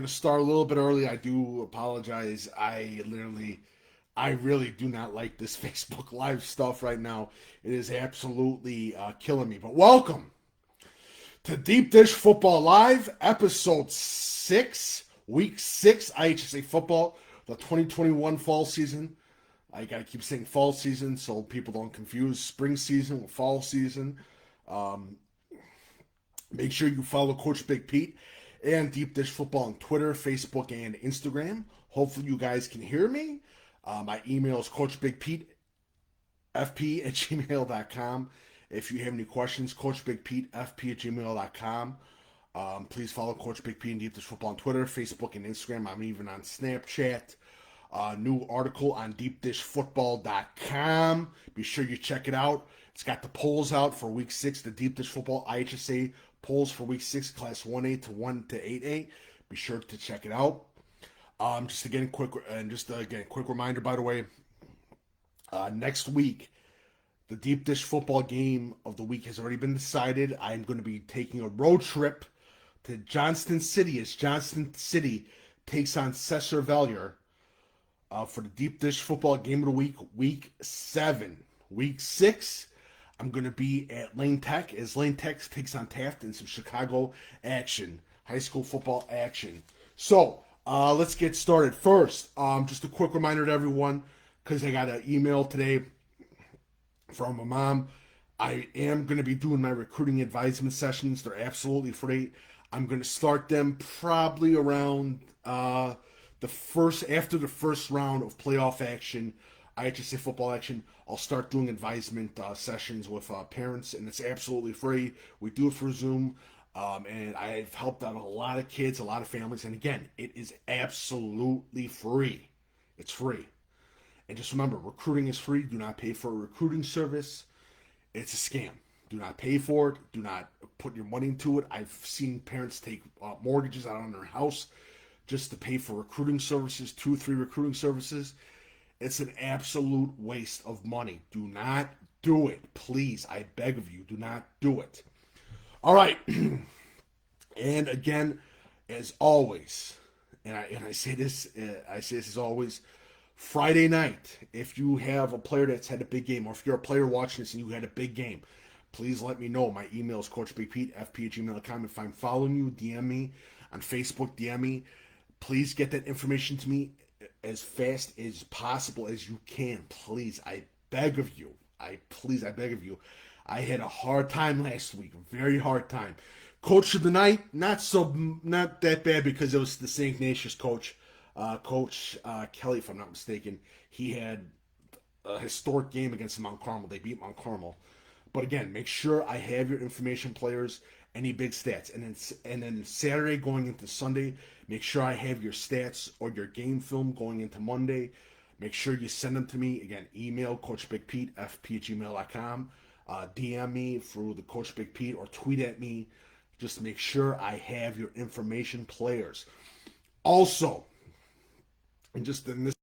going to start a little bit early. I do apologize. I really do not like this Facebook Live stuff right now. It is absolutely killing me. But welcome to Deep Dish Football Live, episode 6, week 6, IHSA Football, the 2021 fall season. I got to keep saying fall season so people don't confuse spring season with fall season. Um, Make sure you follow Coach Big Pete and Deep Dish Football on Twitter, Facebook, and Instagram. Hopefully you guys can hear me. My email is CoachBigPeteFP at gmail.com. If you have any questions, CoachBigPeteFP at gmail.com. Please follow Coach Big Pete and Deep Dish Football on Twitter, Facebook, and Instagram. I'm even on Snapchat. New article on deepdishfootball.com. Be sure you check it out. It's got the polls out for week 6, the Deep Dish Football IHSA polls for week 6, class 1A to 1 to 8A. Be sure to check it out. Quick reminder, by the way, next week, the Deep Dish Football game of the week has already been decided. I'm going to be taking a road trip to Johnston City as Johnston City takes on Cesar Valier for the Deep Dish Football game of the week, week 7. Week 6, I'm going to be at Lane Tech as Lane Tech takes on Taft in some Chicago action, high school football action. So, let's get started. First, just a quick reminder to everyone, because I got an email today from a mom. I am going to be doing my recruiting advisement sessions. They're absolutely free. I'm going to start them probably around after the first round of playoff action, IHSA football action. I'll start doing advisement sessions with parents, and it's absolutely free. We do it for Zoom, and I've helped out a lot of kids, a lot of families, and again, it is absolutely free. It's free. And just remember, recruiting is free. Do not pay for a recruiting service. It's a scam. Do not pay for it. Do not put your money into it. I've seen parents take mortgages out on their house just to pay for recruiting services, 2 or 3 recruiting services. It's an absolute waste of money. Do not do it. Please, I beg of you, do not do it. All right. And again, as always, and I say this as always, Friday night, if you have a player that's had a big game, or if you're a player watching this and you had a big game, please let me know. My email is coachbigpetefp@gmail.com. If I'm following you, DM me on Facebook, DM me. Please get that information to me as fast as possible as you can. Please, I beg of you. I beg of you. I had a hard time last week, a very hard time. Coach of the night, not that bad because it was the St. Ignatius coach, Coach Kelly, if I'm not mistaken. He had a historic game against Mount Carmel. They beat Mount Carmel. But again, make sure I have your information, players, any big stats, and then Saturday going into Sunday, make sure I have your stats or your game film going into Monday. Make sure you send them to me. Again, email coachbigpetefp@gmail.com. DM me through the Coach Big Pete or tweet at me. Just make sure I have your information, players. Also, and just in this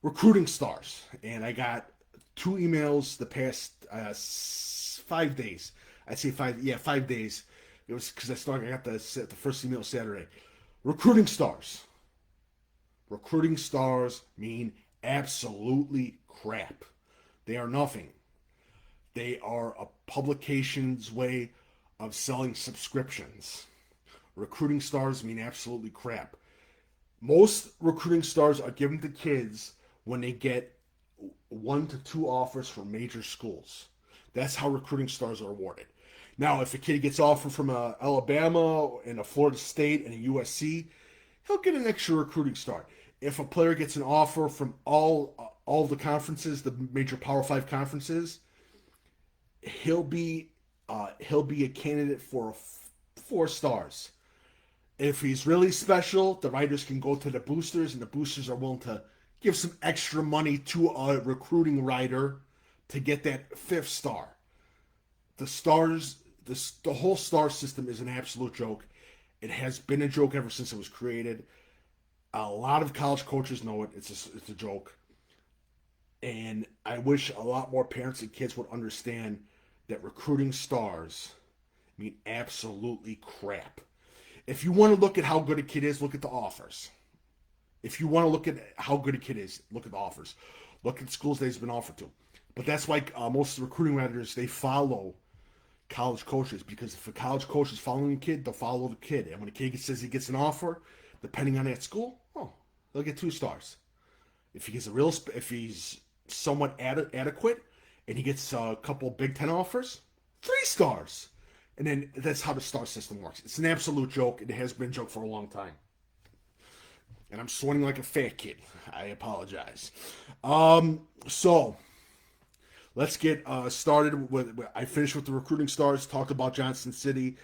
recruiting stars, and I got 2 emails the past 5 days. I'd say 5 days. It was because I got the first email Saturday. Recruiting stars. Recruiting stars mean absolutely crap. They are nothing. They are a publication's way of selling subscriptions. Recruiting stars mean absolutely crap. Most recruiting stars are given to kids when they get 1 to 2 offers from major schools. That's how recruiting stars are awarded. Now, if a kid gets offered from Alabama and a Florida State and a USC, he'll get an extra recruiting star. If a player gets an offer from all the conferences, the major Power 5 conferences, he'll be a candidate for 4 stars. If he's really special, the writers can go to the boosters, and the boosters are willing to give some extra money to a recruiting writer to get that 5th star. The whole star system is an absolute joke. It has been a joke ever since it was created. A lot of college coaches know it. It's a joke. And I wish a lot more parents and kids would understand that recruiting stars mean absolutely crap. If you want to look at how good a kid is, look at the offers. If you want to look at how good a kid is, look at the offers. Look at schools that he's been offered to. But that's why most of the recruiting managers, they follow college coaches, because if a college coach is following a kid, they'll follow the kid. And when a kid says he gets an offer, depending on that school, they'll get 2 stars. If if he's somewhat adequate, and he gets a couple Big Ten offers, 3 stars. And then that's how the star system works. It's an absolute joke. It has been a joke for a long time. And I'm sweating like a fat kid. I apologize. So let's get started with. I finished with the recruiting stars. Talked about Johnson City.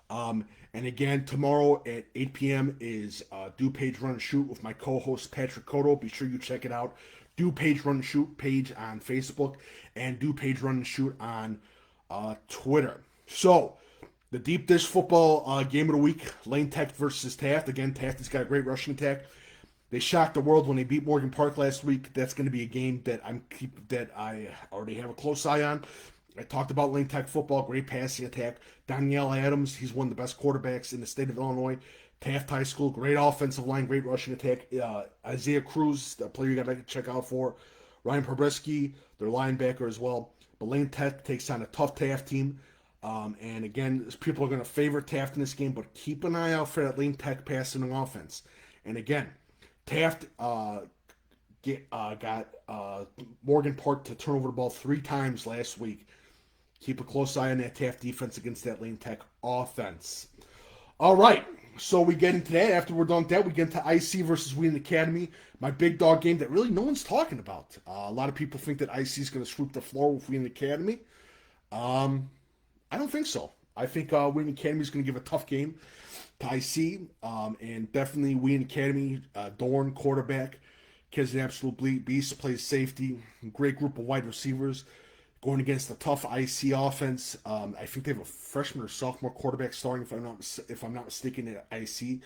And again, tomorrow at 8 p.m. is Do Page Run and Shoot with my co-host Patrick Cotto. Be sure you check it out. Do Page Run and Shoot page on Facebook and Do Page Run and Shoot on Twitter. So the deep dish football game of the week: Lane Tech versus Taft. Again, Taft has got a great rushing attack. They shocked the world when they beat Morgan Park last week. That's going to be a game that I already have a close eye on. I talked about Lane Tech football, great passing attack. Danielle Adams, he's one of the best quarterbacks in the state of Illinois. Taft High School, great offensive line, great rushing attack. Isaiah Cruz, the player you got to check out for. Ryan Pobreski, their linebacker as well. But Lane Tech takes on a tough Taft team. And again, people are going to favor Taft in this game, but keep an eye out for that Lane Tech passing offense. And again, Taft got Morgan Park to turn over the ball 3 times last week. Keep a close eye on that Taft defense against that Lane Tech offense. All right, so we get into that. After we're done with that, we get into IC versus Wheaton Academy, my big dog game that really no one's talking about. A lot of people think that IC is going to sweep the floor with Wheaton Academy. I don't think so. I think Wheaton Academy is going to give a tough game to IC, and definitely Wheaton Academy, Dorn, quarterback, kid's an absolute beast, plays safety, great group of wide receivers, going against a tough IC offense. I think they have a freshman or sophomore quarterback starting, if I'm not mistaken, at IC.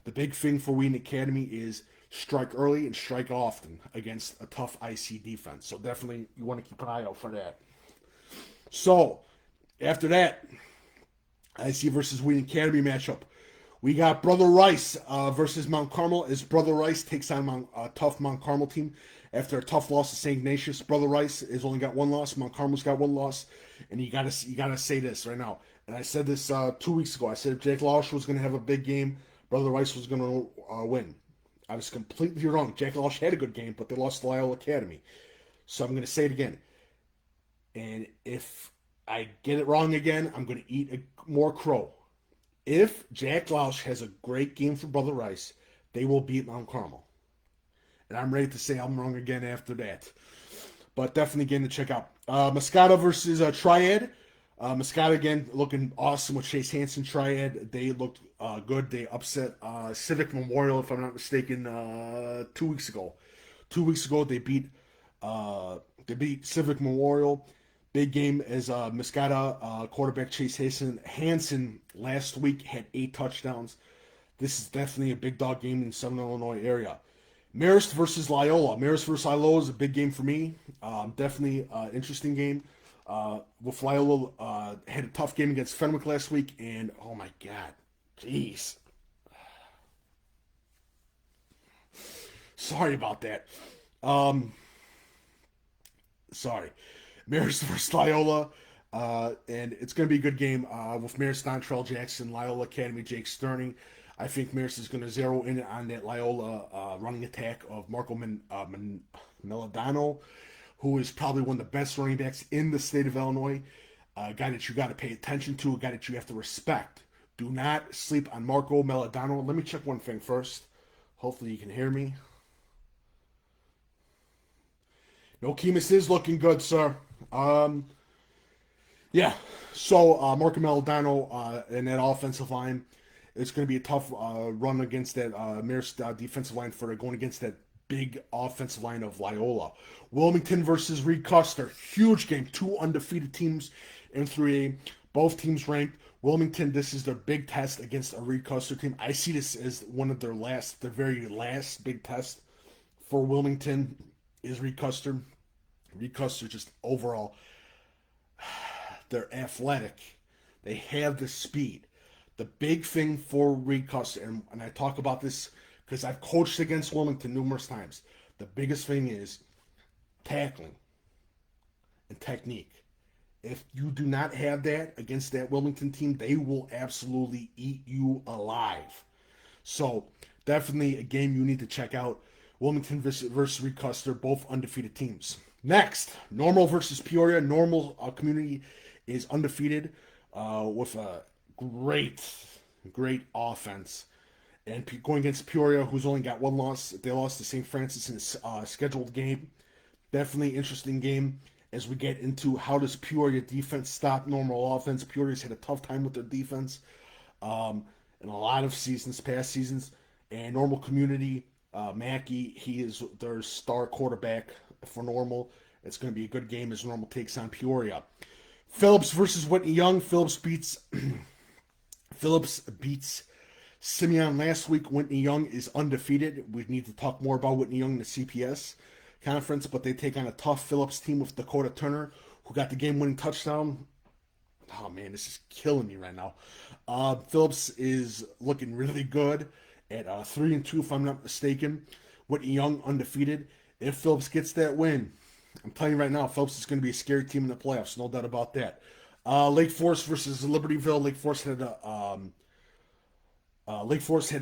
The big thing for Wheaton Academy is strike early and strike often against a tough IC defense. So definitely you want to keep an eye out for that. So after that, IC versus Wheaton Academy matchup. We got Brother Rice versus Mount Carmel, as Brother Rice takes on a tough Mount Carmel team. After a tough loss to St. Ignatius, Brother Rice has only got 1 loss. Mount Carmel's got 1 loss. And you gotta say this right now. And I said this 2 weeks ago. I said if Jake Lausch was going to have a big game, Brother Rice was going to win. I was completely wrong. Jake Lausch had a good game, but they lost to Loyola Academy. So I'm going to say it again. And if I get it wrong again, I'm going to eat more crow. If Jack Lausch has a great game for Brother Rice, they will beat Mount Carmel. And I'm ready to say I'm wrong again after that. But definitely getting to check out. Moscata versus Triad. Moscata, again, looking awesome with Chase Hansen. Triad, they looked good. They upset Civic Memorial, if I'm not mistaken, 2 weeks ago. 2 weeks ago, they beat Civic Memorial. Big game as Moscata quarterback Chase Hansen last week had 8 touchdowns. This is definitely a big dog game in the Southern Illinois area. Marist versus Loyola. Marist versus Loyola is a big game for me. Definitely interesting game. With Loyola had a tough game against Fenwick last week, and oh my God, jeez. Sorry about that. Sorry. Marist versus Loyola, and it's going to be a good game with Marist Dontrell Jackson, Loyola Academy, Jake Sterning. I think Marist is going to zero in on that Loyola running attack of Marco Melodano, who is probably one of the best running backs in the state of Illinois. A guy that you got to pay attention to, a guy that you have to respect. Do not sleep on Marco Melodano. Let me check one thing first. Hopefully you can hear me. No, Kemis is looking good, sir. Yeah. So Marco Melodano and that offensive line, it's going to be a tough run against that Marist defensive line for going against that big offensive line of Loyola. Wilmington versus Reed Custer. Huge game. 2 undefeated teams in 3A. Both teams ranked. Wilmington, this is their big test against a Reed Custer team. I see this as one of their very last big test for Wilmington is Reed Custer. Reed Custer just overall, They're athletic. They have the speed. The big thing for Reed Custer, and I talk about this because I've coached against Wilmington numerous times. The biggest thing is tackling and technique. If you do not have that against that Wilmington team, they will absolutely eat you alive. So definitely a game you need to check out. Wilmington versus Reed Custer, both undefeated teams. Next, Normal versus Peoria. Normal community is undefeated with a great offense. And going against Peoria, who's only got one loss. They lost to St. Francis in a scheduled game. Definitely interesting game as we get into how does Peoria defense stop Normal offense. Peoria's had a tough time with their defense in a lot of seasons, past seasons. And Normal community, Mackey, he is their star quarterback for Normal. It's going to be a good game as Normal takes on Peoria. Phillips versus Whitney Young. Phillips beats Simeon last week. Whitney Young is undefeated. We need to talk more about Whitney Young in the CPS conference, but they take on a tough Phillips team with Dakota Turner, who got the game-winning touchdown. Oh, man, this is killing me right now. Phillips is looking really good at 3-2, if I'm not mistaken. Whitney Young undefeated. If Phillips gets that win, I'm telling you right now, Phillips is going to be a scary team in the playoffs. No doubt about that. Lake Forest versus Libertyville. Lake Forest had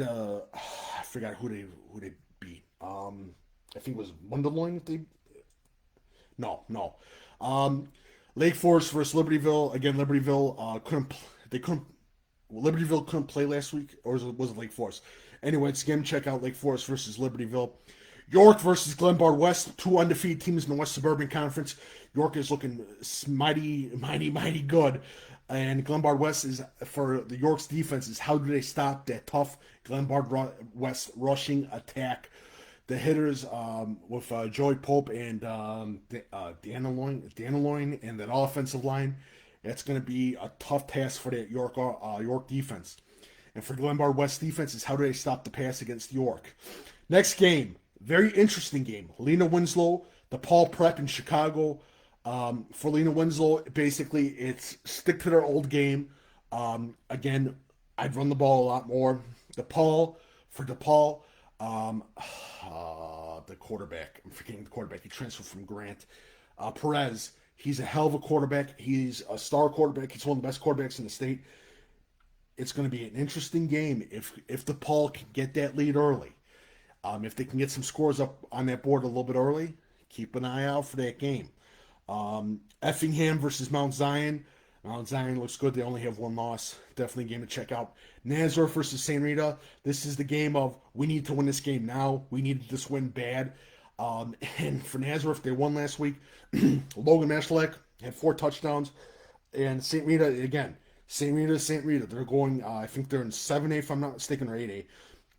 I forgot who they beat. I think it was Mundelein. No. Lake Forest versus Libertyville. Again, Libertyville Libertyville couldn't play last week, or was it Lake Forest? Anyway, it's again, check out Lake Forest versus Libertyville. York versus Glenbard West, two undefeated teams in the West Suburban Conference. York is looking mighty good. And Glenbard West is, for the York's defense, is how do they stop that tough Glenbard West rushing attack? The hitters with Joey Pope and Danaloin and that offensive line, it's going to be a tough task for that York defense. And for Glenbard West defense is how do they stop the pass against York? Next game, very interesting game. Lena Winslow, the Paul Prep in Chicago. For Lena Winslow, basically it's stick to their old game. Again, I'd run the ball a lot more. DePaul, the quarterback. I'm forgetting the quarterback. He transferred from Grant. Perez, he's a hell of a quarterback. He's a star quarterback. He's one of the best quarterbacks in the state. It's going to be an interesting game if DePaul can get that lead early. If they can get some scores up on that board a little bit early, keep an eye out for that game. Effingham versus Mount Zion. Mount Zion looks good. They only have one loss. Definitely a game to check out. Nazareth versus St. Rita. This is the game of we need to win this game now. We needed this win bad. And for Nazareth, they won last week. Logan Mashlek had 4 touchdowns. And St. Rita, again, St. Rita. They're going, I think they're in 7A, if I'm not mistaken, or 8A.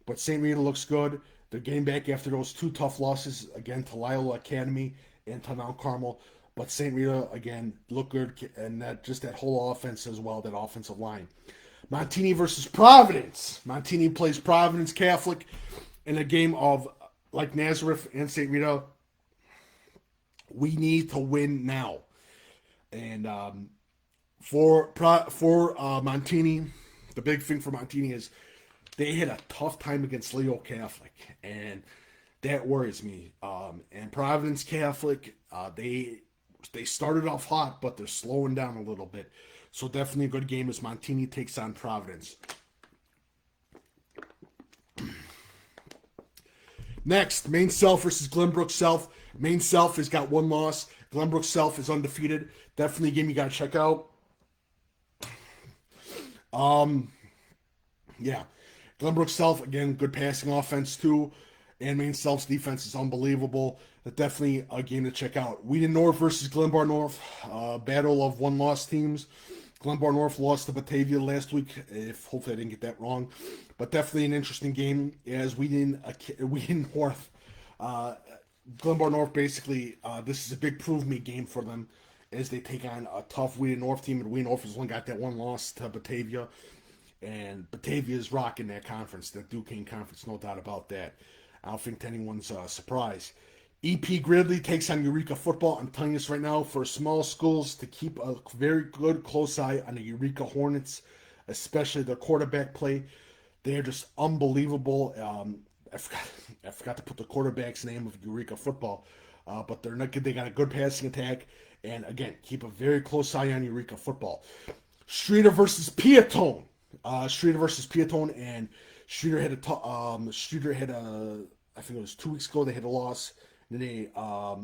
But St. Rita looks good. They're getting back after those 2 tough losses, again, to Lila Academy and to Mount Carmel. But St. Rita, again, look good, and that whole offense as well, that offensive line. Montini versus Providence. Montini plays Providence Catholic in a game of, like Nazareth and St. Rita, we need to win now. And for Montini, the big thing for Montini is they had a tough time against Leo Catholic, and that worries me. And Providence Catholic, they started off hot, but they're slowing down a little bit. So definitely a good game as Montini takes on Providence. Next, Maine South versus Glenbrook South. Maine South has got 1 loss. Glenbrook South is undefeated. Definitely a game you got to check out. Glenbrook South, again, good passing offense too. And Maine South's defense is unbelievable. That's definitely a game to check out. Wheaton North versus Glenbard North. Battle of 1-loss teams. Glenbard North lost to Batavia last week. Hopefully I didn't get that wrong. But definitely an interesting game as Wheaton North. Glenbard North basically, this is a big prove-me game for them as they take on a tough Wheaton North team. And Wheaton North has only got that 1 loss to Batavia. And Batavia is rocking that conference, the Duquesne Conference, no doubt about that. I don't think anyone's surprised. EP Gridley takes on Eureka Football. I'm telling you this right now, for small schools to keep a very good close eye on the Eureka Hornets, especially their quarterback play. They are just unbelievable. I forgot to put the quarterback's name of Eureka Football, but they're not good. They got a good passing attack, and again, keep a very close eye on Eureka Football. Streeter versus Piatone. Streeter versus Piatone, and Streeter had I think it was 2 weeks ago, they had a loss. And they are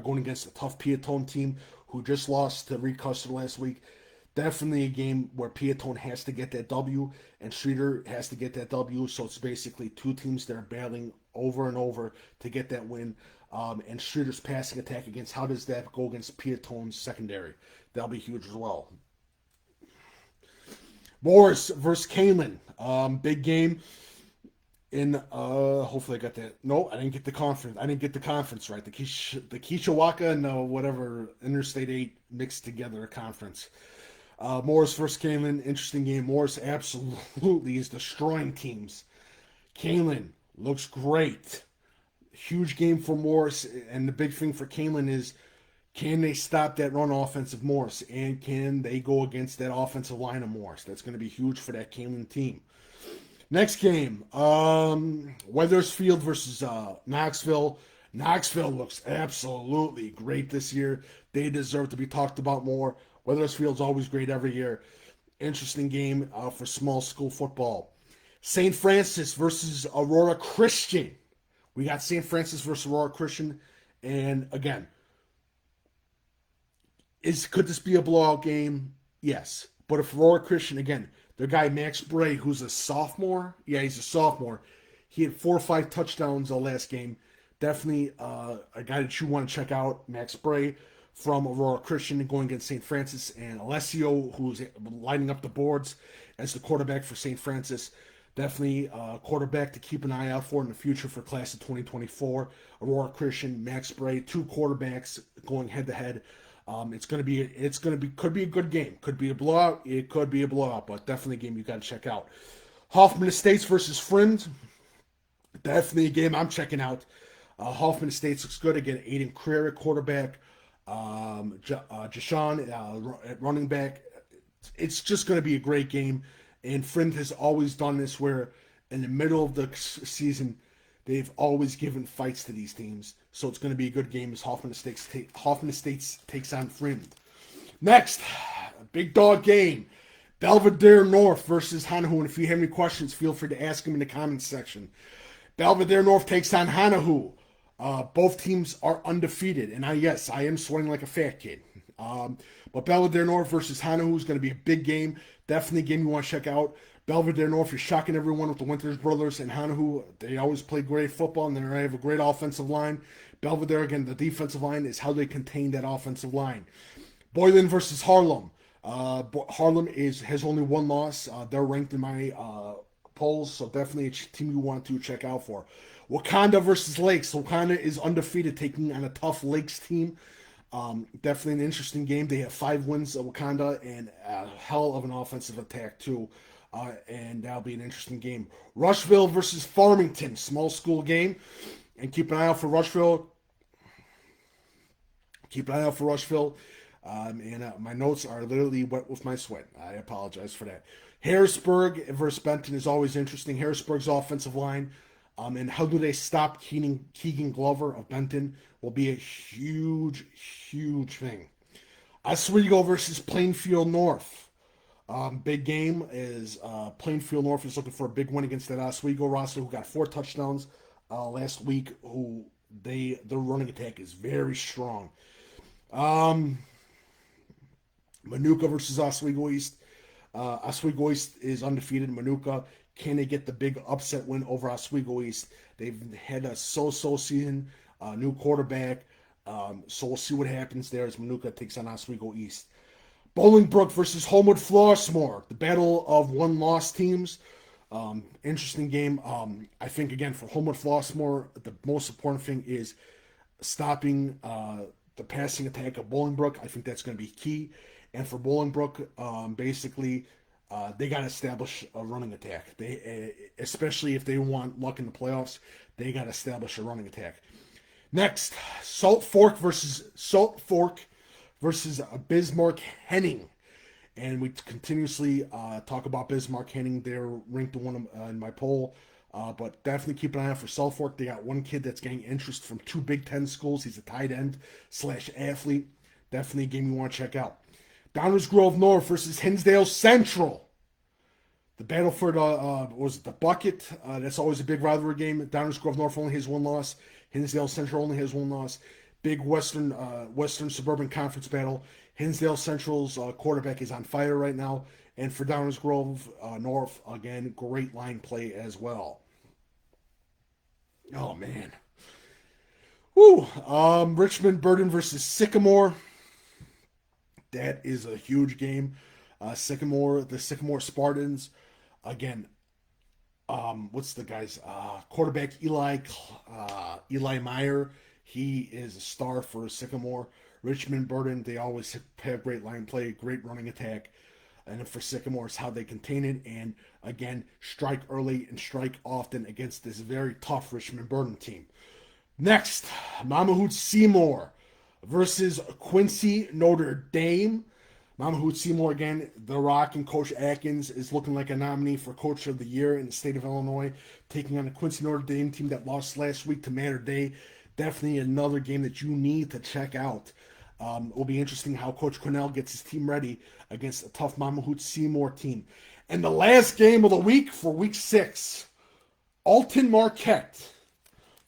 going against a tough Piatone team who just lost to Reed Custer last week. Definitely a game where Piatone has to get that W and Streeter has to get that W. So it's basically two teams that are battling over and over to get that win. And Streeter's passing attack against, how does that go against Piatone's secondary? That'll be huge as well. Morris versus Kalen. Big game. Hopefully I got that. No, I didn't get the conference. I didn't get the conference right. The Kishawaka and whatever Interstate 8 mixed together conference. Morris versus Kalen, interesting game. Morris absolutely is destroying teams. Kalen looks great. Huge game for Morris, and the big thing for Kalen is, can they stop that run offense of Morris, and can they go against that offensive line of Morris? That's going to be huge for that Kalen team. Next game, Weathersfield versus Knoxville. Knoxville looks absolutely great this year. They deserve to be talked about more. Weathersfield's always great every year. Interesting game for small school football. St. Francis versus Aurora Christian. We got St. Francis versus Aurora Christian. And again, could this be a blowout game? Yes. But if Aurora Christian, again, their guy Max Bray, who's a sophomore. Yeah, he's a sophomore. He had 4 or 5 touchdowns the last game. Definitely a guy that you want to check out, Max Bray from Aurora Christian, going against St. Francis, and Alessio, who's lighting up the boards as the quarterback for St. Francis. Definitely a quarterback to keep an eye out for in the future for class of 2024. Aurora Christian, Max Bray, 2 quarterbacks going head to head. Could be a good game. Could be a blowout. It could be a blowout, but definitely a game you got to check out. Hoffman Estates versus Friend. Definitely a game I'm checking out. Hoffman Estates looks good. Again, Aiden Creer at quarterback. Jashawn at running back. It's just going to be a great game. And Friend has always done this where in the middle of the season, they've always given fights to these teams. So it's going to be a good game as Hoffman Estates takes on Friend. Next, a big dog game. Belvedere North versus Hanahu. And if you have any questions, feel free to ask them in the comments section. Belvedere North takes on Hanahu. Both teams are undefeated. And I am sweating like a fat kid. But Belvedere North versus Hanahu is going to be a big game. Definitely a game you want to check out. Belvedere North is shocking everyone with the Winters brothers, and Hanahu, they always play great football, and they have a great offensive line. Belvedere, again, the defensive line is how they contain that offensive line. Boylan versus Harlem. Harlem has only 1 loss. They're ranked in my polls, so definitely a team you want to check out for. Wakanda versus Lakes. Wakanda is undefeated, taking on a tough Lakes team. Definitely an interesting game. They have 5 wins at Wakanda and a hell of an offensive attack, too. And that'll be an interesting game. Rushville versus Farmington, small school game. And keep an eye out for Rushville. My notes are literally wet with my sweat. I apologize for that. Harrisburg versus Benton is always interesting. Harrisburg's offensive line. And how do they stop Keegan Glover of Benton will be a huge, huge thing. Oswego versus Plainfield North. Big game is Plainfield North is looking for a big win against that Oswego roster who got 4 touchdowns last week. Their running attack is very strong. Manuka versus Oswego East. Oswego East is undefeated. Manuka, can they get the big upset win over Oswego East? They've had a so-so season, new quarterback. So we'll see what happens there as Manuka takes on Oswego East. Bolingbrook versus Homewood Flossmoor, the battle of 1-loss teams. Interesting game. I think, again, for Homewood Flossmoor, the most important thing is stopping the passing attack of Bolingbrook. I think that's going to be key. And for Bolingbrook, basically, they got to establish a running attack. Especially if they want luck in the playoffs, they got to establish a running attack. Next, Salt Fork versus Bismarck Henning. And we continuously talk about Bismarck Henning. They're ranked one in my poll. But definitely keep an eye out for Salt Fork. They got one kid that's getting interest from 2 Big Ten schools. He's a tight end / athlete. Definitely a game you want to check out. Downers Grove North versus Hinsdale Central. The battle for the bucket. That's always a big rivalry game. Downers Grove North only has 1 loss. Hinsdale Central only has 1 loss. Big Western Suburban Conference battle. Hinsdale Central's quarterback is on fire right now. And for Downers Grove North, again, great line play as well. Oh, man. Woo! Richmond Burden versus Sycamore. That is a huge game. The Sycamore Spartans. Again, what's the guy's quarterback? Eli Meyer. He is a star for Sycamore. Richmond Burden, they always have great line play, great running attack. And for Sycamore, it's how they contain it. And again, strike early and strike often against this very tough Richmond Burden team. Next, Mama Hoot Seymour versus Quincy Notre Dame. Mama Hoot Seymour, again, The Rock and Coach Atkins is looking like a nominee for Coach of the Year in the state of Illinois, taking on the Quincy Notre Dame team that lost last week to Mater Dei. Definitely another game that you need to check out. It will be interesting how Coach Cornell gets his team ready against a tough Mama Hoot Seymour team. And the last game of the week for week 6, Alton Marquette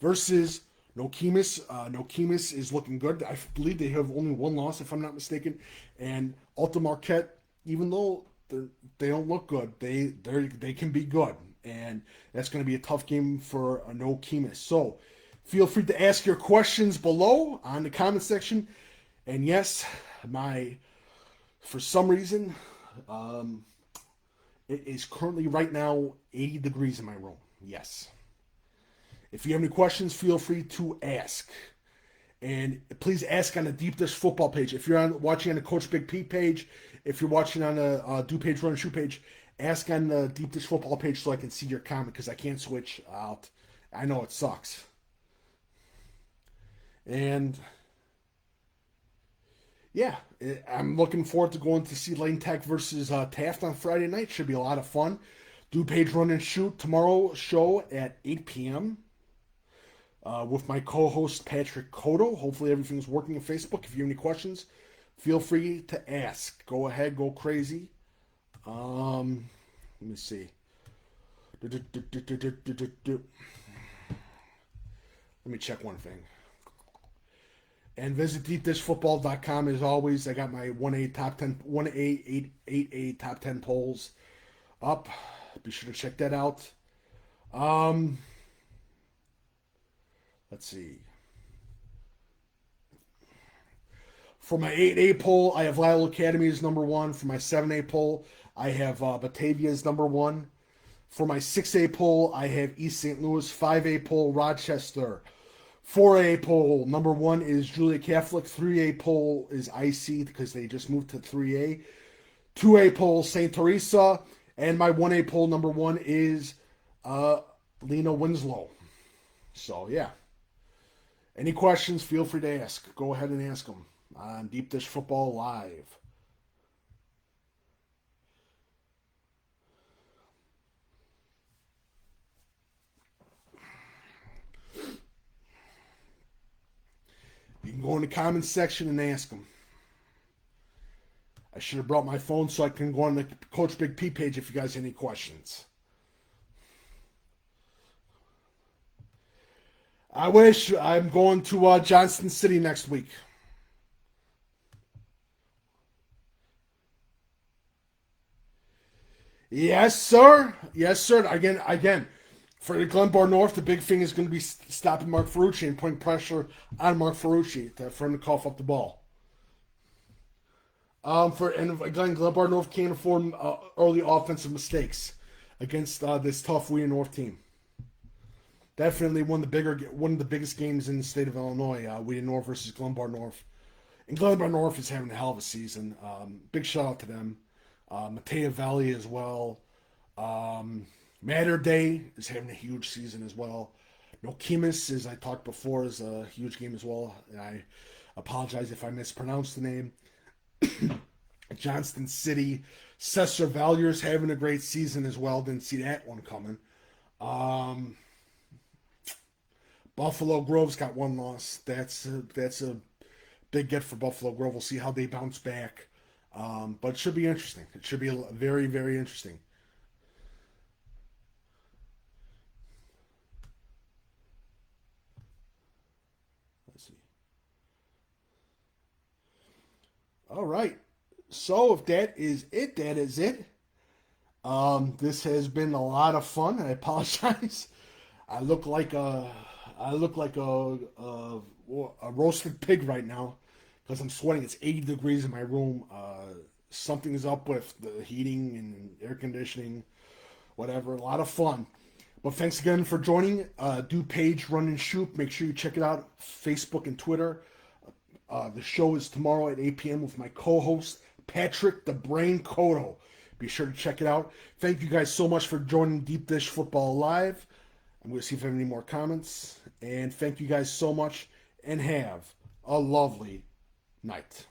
versus Nokomis. Nokomis is looking good. I believe they have only 1 loss, if I'm not mistaken. And Alton Marquette, even though they don't look good, they can be good. And that's going to be a tough game for Nokomis. So feel free to ask your questions below on the comment section. And yes, for some reason, it is currently right now 80 degrees in my room. Yes. If you have any questions, feel free to ask. And please ask on the Deep Dish Football page. If you're watching on the Coach Big P page, if you're watching on the Do Page Run Shoe page, ask on the Deep Dish Football page so I can see your comment because I can't switch out. I know it sucks. And yeah, I'm looking forward to going to see Lane Tech versus Taft on Friday night. Should be a lot of fun. Do Page Run and Shoot tomorrow show at 8 p.m. With my co-host Patrick Cotto. Hopefully everything's working on Facebook. If you have any questions, feel free to ask. Go ahead, go crazy. Let me see. Let me check one thing. And visit deepdishfootball.com as always. I got my 1A top 10, 1A 8A top 10 polls up. Be sure to check that out. Let's see. For my 8A poll, I have Lyle Academy as number 1. For my 7A poll, I have Batavia as number 1. For my 6A poll, I have East St. Louis. 5A poll, Rochester. 4A poll, number 1 is Julia Catholic. 3A poll is IC because they just moved to 3A. 2A poll, St. Teresa. And my 1A poll, number 1 is Lena Winslow. So, yeah. Any questions, feel free to ask. Go ahead and ask them on Deep Dish Football Live. You can go in the comments section and ask them. I should have brought my phone so I can go on the Coach Big P page if you guys have any questions. I wish. I'm going to Johnston City next week. Yes, sir. Yes, sir. Again, for the Glenbar North, the big thing is going to be stopping Mark Ferrucci and putting pressure on Mark Ferrucci for him to cough up the ball. Glenbar North can't afford early offensive mistakes against this tough Wheaton North team. Definitely one of the biggest games in the state of Illinois. Wheaton North versus Glenbar North, and Glenbar North is having a hell of a season. Big shout out to them. Matea Valley as well. Mater Dei is having a huge season as well. Nokomis, as I talked before, is a huge game as well. And I apologize if I mispronounced the name. Johnston City. Cesar Valuer's having a great season as well. Didn't see that one coming. Um, Buffalo Grove's got one loss. That's a big get for Buffalo Grove. We'll see how they bounce back. But it should be interesting. It should be very, very interesting. Let's see. All right. So if that is it, that is it. This has been a lot of fun. I apologize. I look like a roasted pig right now because I'm sweating. It's 80 degrees in my room. Something's up with the heating and air conditioning, whatever. A lot of fun. But thanks again for joining. Do Page Run and Shoot. Make sure you check it out. Facebook and Twitter. The show is tomorrow at 8 p.m. with my co-host, Patrick the Brain Cotto. Be sure to check it out. Thank you guys so much for joining Deep Dish Football Live. I'm going to see if I have any more comments. And thank you guys so much, and have a lovely night.